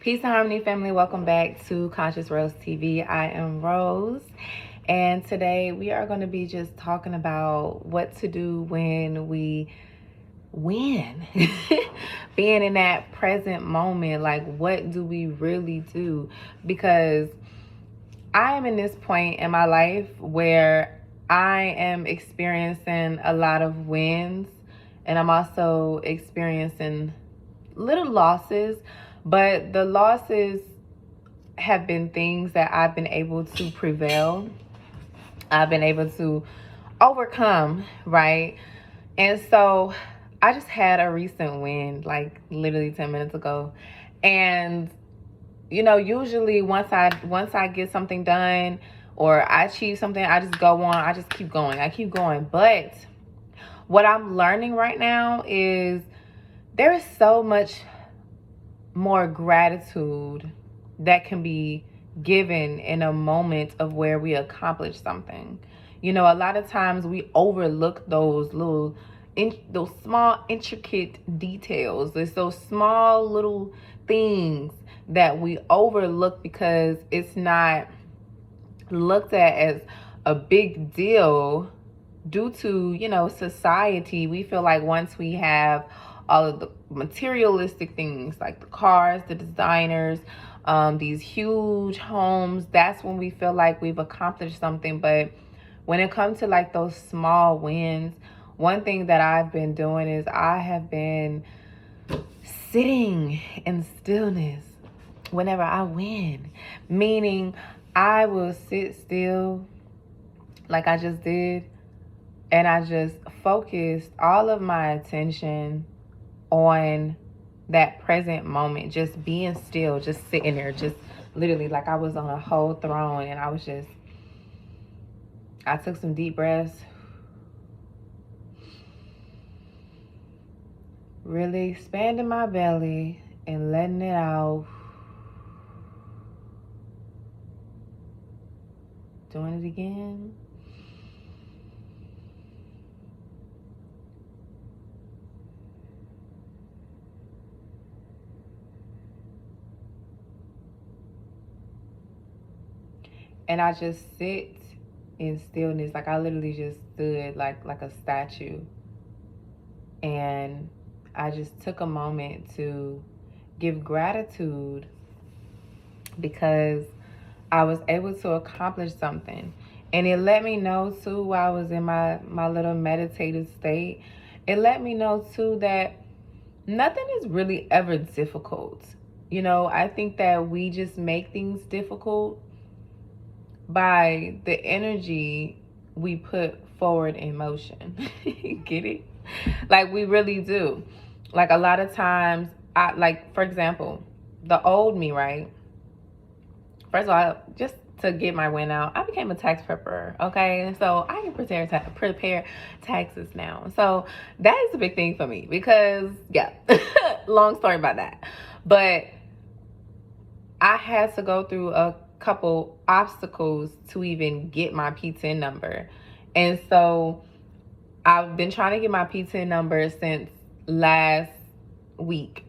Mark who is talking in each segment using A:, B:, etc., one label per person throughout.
A: Peace and harmony, family. Welcome back to Conscious Rose TV. I am Rose, and today we are going to be just talking about what to do when we win. Being in that present moment, like what do we really do? Because I am in this point in my life where I am experiencing a lot of wins, and I'm also experiencing little losses, but the losses have been things that I've been able to prevail. I've been able to overcome, right? And so I just had a recent win, like literally 10 minutes ago. And usually once I get something done or I achieve something, I just go on, I just keep going. I keep going. But what I'm learning right now is there is so much more gratitude that can be given in a moment of where we accomplish something. A lot of times we overlook those those small intricate details. There's those small little things that we overlook because it's not looked at as a big deal due to society. We feel like once we have all of the materialistic things like the cars, the designers, these huge homes, that's when we feel like we've accomplished something. But when it comes to like those small wins, one thing that I've been doing is I have been sitting in stillness whenever I win, meaning I will sit still like I just did, and I just focused all of my attention on that present moment, just being still, just sitting there, just literally like I was on a whole throne, and I took some deep breaths, really expanding my belly and letting it out, doing it again. And I just sit in stillness. Like I literally just stood like a statue. And I just took a moment to give gratitude because I was able to accomplish something. And it let me know too, while I was in my little meditative state, it let me know too that nothing is really ever difficult. I think that we just make things difficult by the energy we put forward in motion. Get it? Like we really do. Like a lot of times, for example, the old me, right? First of all, just to get my win out, I became a tax preparer. Okay, so I can prepare taxes now. So that is a big thing for me because, yeah, long story about that. But I had to go through a couple obstacles to even get my P10 number. And so I've been trying to get my P10 number since last week.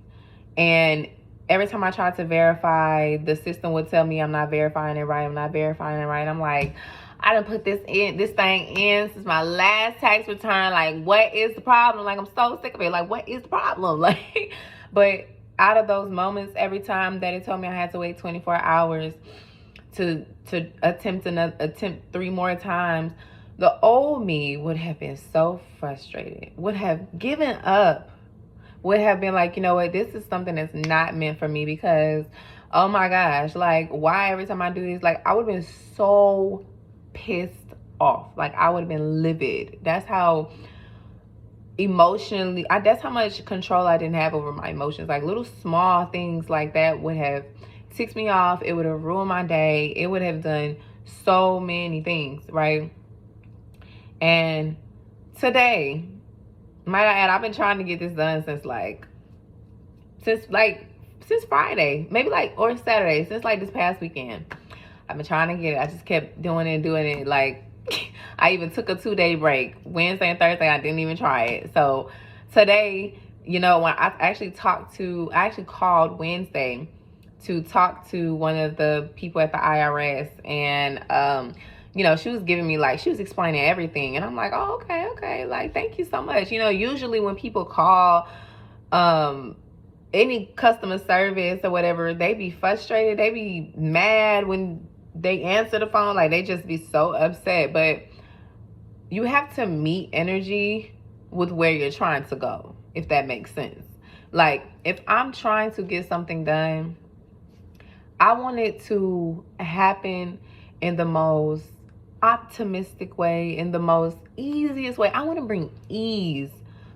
A: And every time I tried to verify, the system would tell me I'm not verifying it right. I'm not verifying it right. I'm like, I done put this thing in since my last tax return. Like, what is the problem? Like, I'm so sick of it. Like, what is the problem? Like, but out of those moments, every time that it told me I had to wait 24 hours to attempt 3 more times, the old me would have been so frustrated, would have given up, would have been like, you know what, this is something that's not meant for me because, oh my gosh, like, why every time I do this? Like, I would have been so pissed off. Like, I would have been livid. That's how emotionally, that's how much control I didn't have over my emotions. Like, little small things like that would have ticked me off. It would have ruined my day. It would have done so many things, right? And today, might I add, I've been trying to get this done since Friday, maybe or Saturday, since this past weekend. I've been trying to get it. I just kept doing it. Like, I even took a 2-day break. Wednesday and Thursday, I didn't even try it. So today, when I actually called Wednesday to talk to one of the people at the IRS, and she was giving me, like, she was explaining everything, and I'm like, oh, okay, like, thank you so much. Usually when people call any customer service or whatever, they be frustrated, they be mad when they answer the phone, like, they just be so upset. But you have to meet energy with where you're trying to go, if that makes sense. Like, if I'm trying to get something done, I want it to happen in the most optimistic way, in the most easiest way. I want to bring ease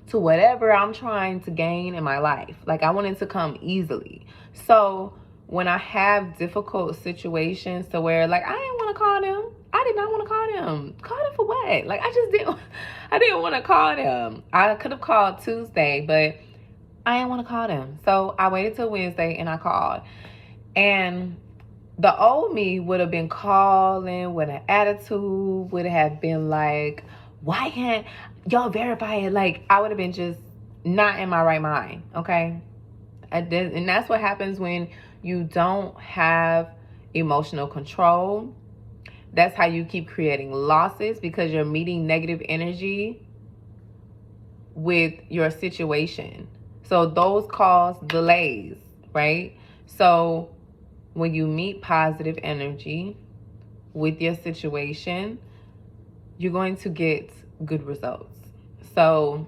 A: to whatever I'm trying to gain in my life. Like, I want it to come easily. So when I have difficult situations to where, like, I didn't want to call them. I did not want to call them. Call them for what? Like, I didn't want to call them. I could have called Tuesday, but I didn't want to call them. So I waited till Wednesday and I called. And the old me would have been calling with an attitude, would have been like, why can't y'all verify it? Like, I would have been just not in my right mind, okay? And that's what happens when you don't have emotional control. That's how you keep creating losses, because you're meeting negative energy with your situation. So those cause delays, right? So when you meet positive energy with your situation, you're going to get good results. So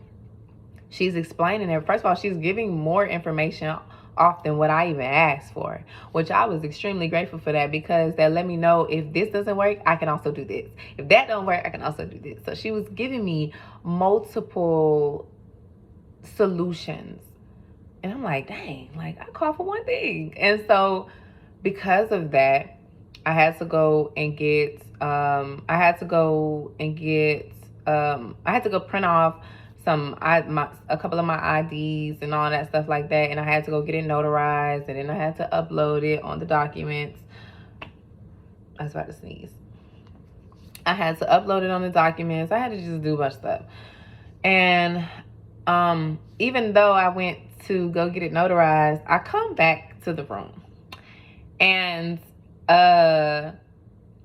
A: she's explaining it. First of all, she's giving more information off than what I even asked for, which I was extremely grateful for that, because that let me know if this doesn't work, I can also do this. If that don't work, I can also do this. So she was giving me multiple solutions. And I'm like, dang, like, I called for one thing. And so because of that, I had to go print off a couple of my IDs and all that stuff like that. And I had to go get it notarized, and then I had to upload it on the documents. I was about to sneeze. I had to upload it on the documents. I had to just do a bunch of stuff. And even though I went to go get it notarized, I come back to the room, and I'm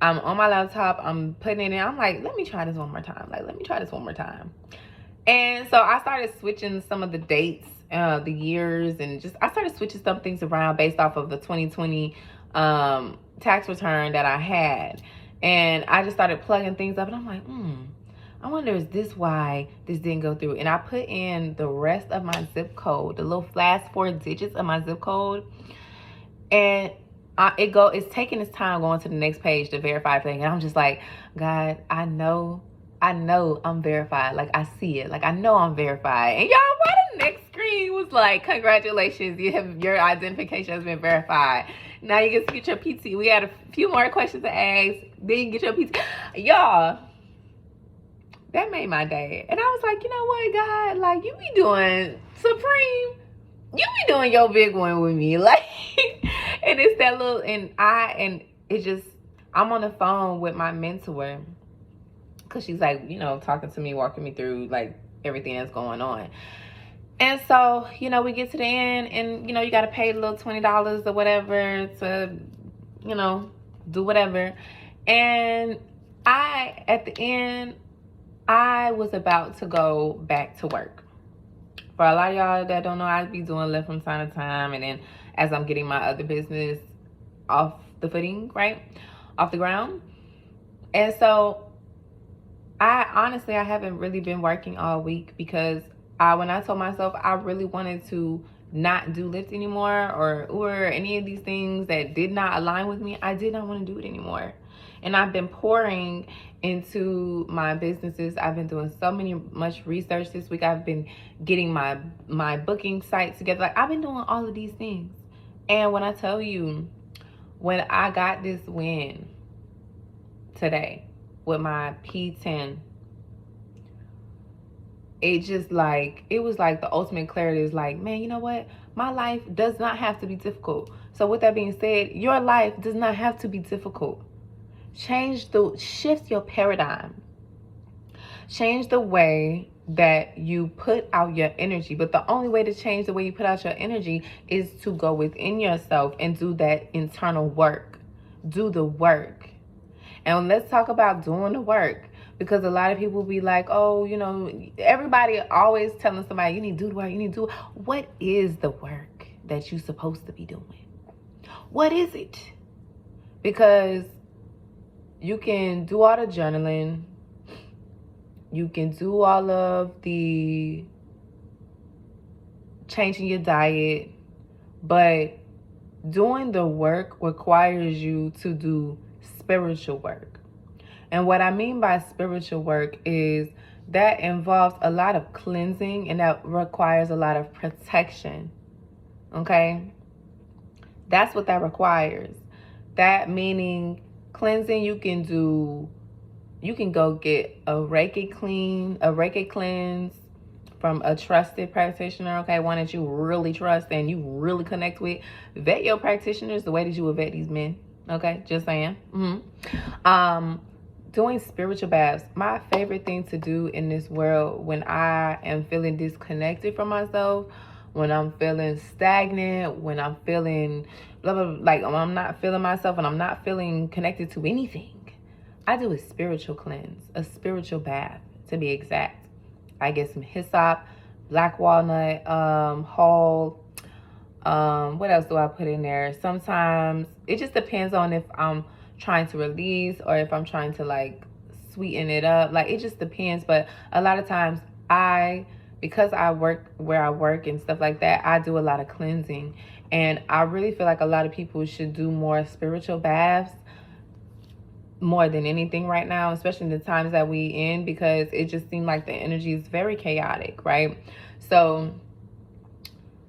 A: on my laptop, I'm putting it in. I'm like, let me try this one more time. And so I started switching some of the dates, the years, and I started switching some things around based off of the 2020 tax return that I had. And I just started plugging things up, and I'm like, I wonder, is this why this didn't go through? And I put in the rest of my zip code, the little last 4 digits of my zip code, and it's taking its time going to the next page to verify thing. And I'm just like, God, I know I'm verified. Like, I see it. Like, I know I'm verified. And y'all, why the next screen was like, congratulations, your identification has been verified. Now you get to get your PT. We had a few more questions to ask. Then you get your PT. Y'all, that made my day. And I was like, you know what, God? Like, you be doing Supreme. You be doing your big one with me. Like, and it's that little, I'm on the phone with my mentor, because she's like, talking to me, walking me through like everything that's going on. And so, we get to the end, and, you got to pay the little $20 or whatever to, do whatever. And at the end, I was about to go back to work. For a lot of y'all that don't know, I be doing Lyft from time to time. And then as I'm getting my other business off the footing, right? Off the ground. And so I haven't really been working all week, because when I told myself I really wanted to not do Lyft anymore, or Uber, or any of these things that did not align with me, I did not want to do it anymore. And I've been pouring into my businesses. I've been doing much research this week. I've been getting my booking sites together. Like, I've been doing all of these things. And when I tell you, when I got this win today with my P10, it was like the ultimate clarity. Is like, man, you know what? My life does not have to be difficult. So with that being said, your life does not have to be difficult. Shift your paradigm. Change the way that you put out your energy. But the only way to change the way you put out your energy is to go within yourself and do that internal work. Do the work. And let's talk about doing the work, because a lot of people be like, oh, you know, everybody always telling somebody, you need to do the work, you need to do. What is the work that you're supposed to be doing? What is it? Because you can do all the journaling, you can do all of the changing your diet, but doing the work requires you to do spiritual work. And what I mean by spiritual work is that involves a lot of cleansing, and that requires a lot of protection. Okay? That's what that requires. That meaning cleansing, you can go get a Reiki cleanse from a trusted practitioner, okay? One that you really trust and you really connect with. Vet your practitioners the way that you would vet these men, okay? Just saying. Doing spiritual baths. My favorite thing to do in this world when I am feeling disconnected from myself, when I'm feeling stagnant, when I'm feeling like when I'm not feeling myself and I'm not feeling connected to anything, I do a spiritual cleanse, a spiritual bath to be exact. I get some hyssop, black walnut, whole. What else do I put in there? Sometimes it just depends on if I'm trying to release or if I'm trying to like sweeten it up. Like it just depends. But a lot of times because I work where I work and stuff like that, I do a lot of cleansing. And I really feel like a lot of people should do more spiritual baths more than anything right now, especially in the times that we in, because it just seems like the energy is very chaotic, right? So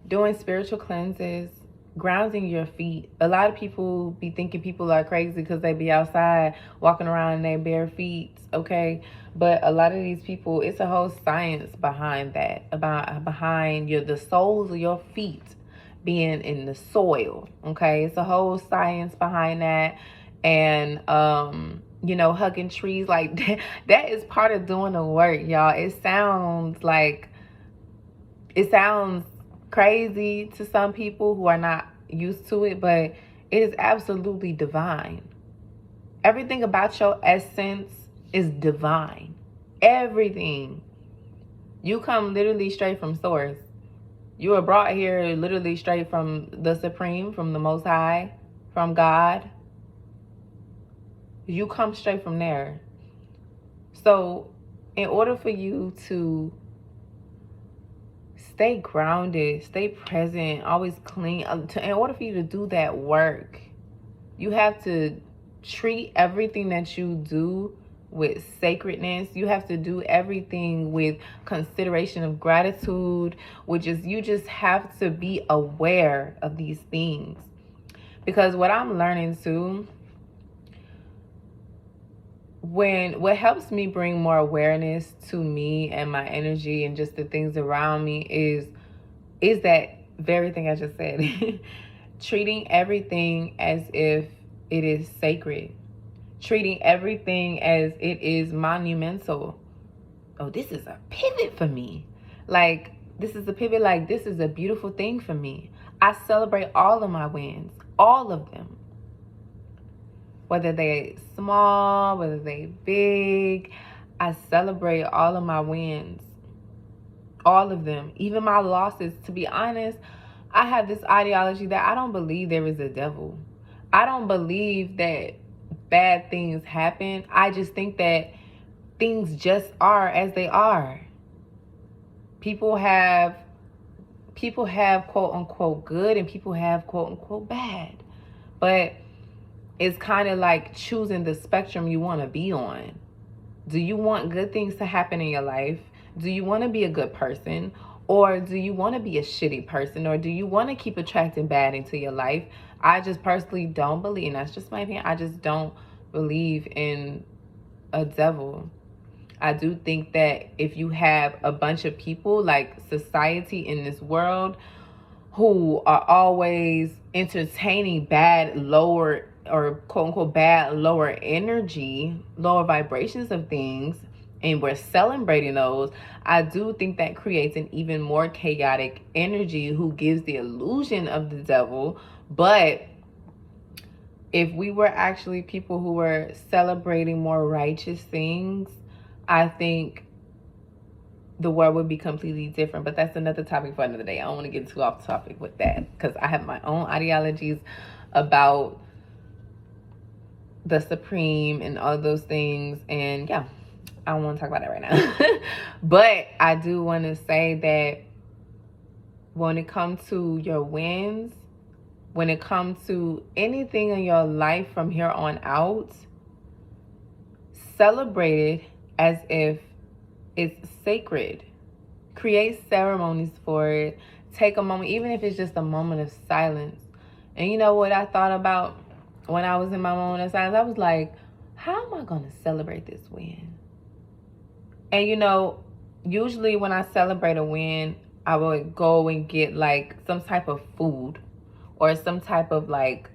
A: doing spiritual cleanses, grounding your feet. A lot of people be thinking people are crazy because they be outside walking around in their bare feet, okay? But a lot of these people, it's a whole science behind that, behind the soles of your feet being in the soil, okay? It's a whole science behind that. And hugging trees, like that is part of doing the work, y'all. It sounds crazy to some people who are not used to it, but it is absolutely divine. Everything about your essence is divine. Everything. You come literally straight from source. You were brought here literally straight from the Supreme, from the Most High, from God. You come straight from there. So in order for you to stay grounded, stay present, always clean, in order for you to do that work, you have to treat everything that you do with sacredness. You have to do everything with consideration of gratitude, which is you just have to be aware of these things. Because what I'm learning too, what helps me bring more awareness to me and my energy and just the things around me is that very thing I just said. Treating everything as if it is sacred. Treating everything as it is monumental. Oh, this is a pivot for me. Like, this is a pivot. Like, this is a beautiful thing for me. I celebrate all of my wins. All of them. Whether they small, whether they big, I celebrate all of my wins. All of them. Even my losses. To be honest, I have this ideology that I don't believe there is a devil. I don't believe that bad things happen. I just think that things just are as they are. People have quote unquote good and people have quote unquote bad. But it's kind of like choosing the spectrum you want to be on. Do you want good things to happen in your life? Do you want to be a good person? Or do you want to be a shitty person? Or do you want to keep attracting bad into your life? I just personally don't believe, and that's just my opinion, I just don't believe in a devil. I do think that if you have a bunch of people, like society in this world, who are always entertaining bad, lower, or quote unquote bad, lower energy, lower vibrations of things, and we're celebrating those, I do think that creates an even more chaotic energy who gives the illusion of the devil. But if we were actually people who were celebrating more righteous things, I think the world would be completely different. But that's another topic for another day. I don't want to get too off topic with that because I have my own ideologies about the Supreme and all those things. And yeah, I don't want to talk about that right now. But I do want to say that when it comes to your wins, when it comes to anything in your life from here on out, celebrate it as if it's sacred. Create ceremonies for it. Take a moment, even if it's just a moment of silence. And you know what I thought about when I was in my moment of silence? I was like, how am I going to celebrate this win? And you know, usually when I celebrate a win, I would go and get like some type of food or some type of like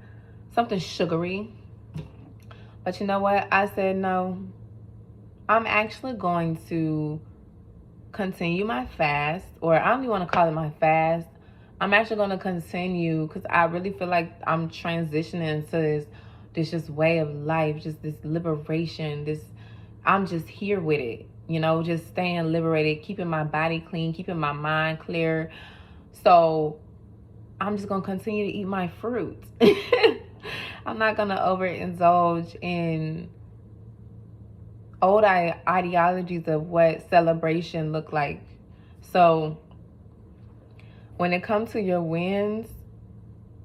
A: something sugary. But you know what? I said, no, I'm actually going to continue my fast, or I don't even want to call it my fast. I'm actually going to continue because I really feel like I'm transitioning to this just way of life, just this liberation, I'm just here with it, you know, just staying liberated, keeping my body clean, keeping my mind clear. So I'm just going to continue to eat my fruit. I'm not going to overindulge in old ideologies of what celebration look like. So when it comes to your wins,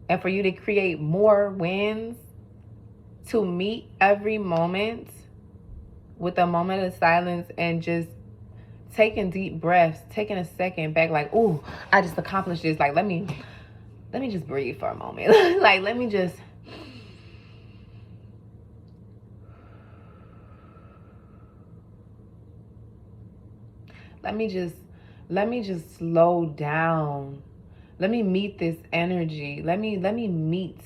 A: and for you to create more wins, to meet every moment with a moment of silence and just taking deep breaths, taking a second back, like, ooh, I just accomplished this. Like, let me just breathe for a moment. Like, let me just slow down. Let me meet this energy. Let me meet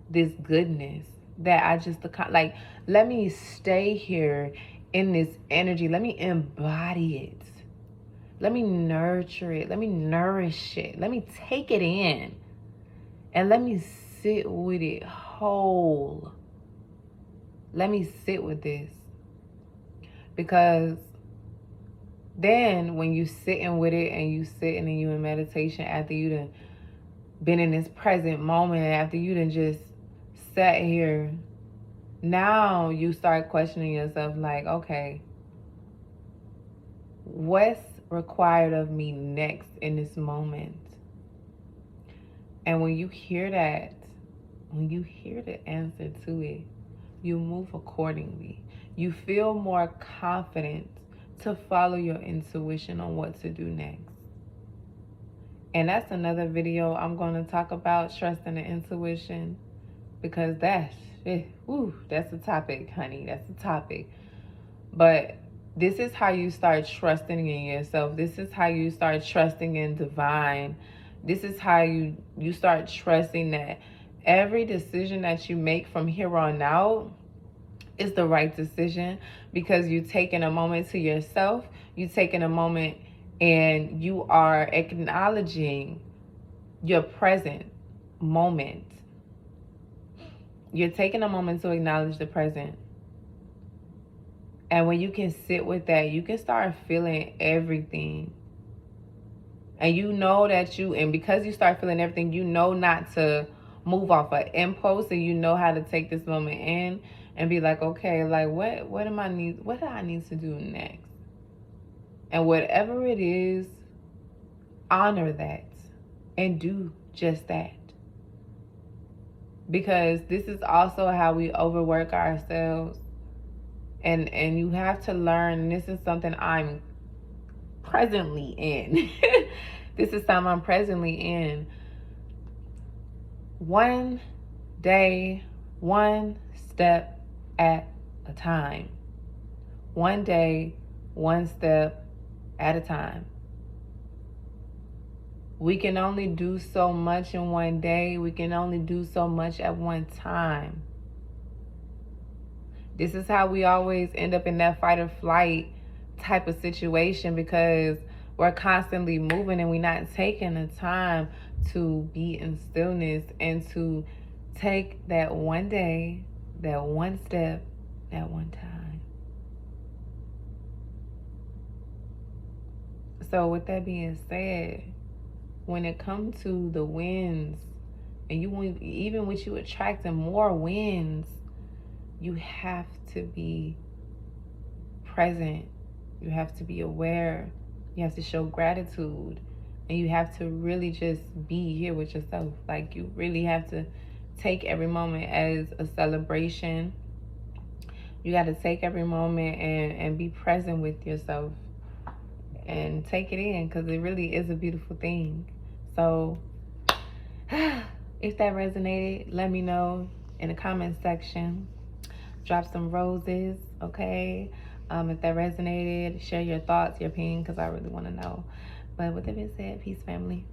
A: this goodness that I just, like, let me stay here in this energy. Let me embody it. Let me nurture it. Let me nourish it. Let me take it in. And let me sit with it whole. Let me sit with this. Because then when you sitting with it and you sitting and you in meditation after you done been in this present moment, after you done just sat here, now you start questioning yourself like, okay, what's required of me next in this moment? And when you hear that, when you hear the answer to it, you move accordingly. You feel more confident to follow your intuition on what to do next. And that's another video I'm going to talk about, trusting the intuition, because that's a topic, honey. That's a topic. But this is how you start trusting in yourself. This is how you start trusting in divine. This is how you start trusting that every decision that you make from here on out is the right decision, because you're taking a moment to yourself. You're taking a moment and you are acknowledging your present moment. You're taking a moment to acknowledge the present. And when you can sit with that, you can start feeling everything. And you know that and because you start feeling everything, you know not to move off an impulse, and you know how to take this moment in and be like, okay, like what do I need to do next? And whatever it is, honor that and do just that. Because this is also how we overwork ourselves. And you have to learn, and this is something I'm presently in. This is something I'm presently in. One day, one step at a time. One day, one step at a time. We can only do so much in one day. We can only do so much at one time. This is how we always end up in that fight or flight, type of situation, because we're constantly moving and we're not taking the time to be in stillness and to take that one day, that one step, that one time. So with that being said, when it comes to the wins, and even with you attracting more wins, you have to be present. You have to be aware. You have to show gratitude. And you have to really just be here with yourself. Like, you really have to take every moment as a celebration. You got to take every moment and be present with yourself and take it in, because it really is a beautiful thing. So if that resonated, let me know in the comment section. Drop some roses, okay? If that resonated, share your thoughts, your opinion, because I really want to know. But with that being said, peace, family.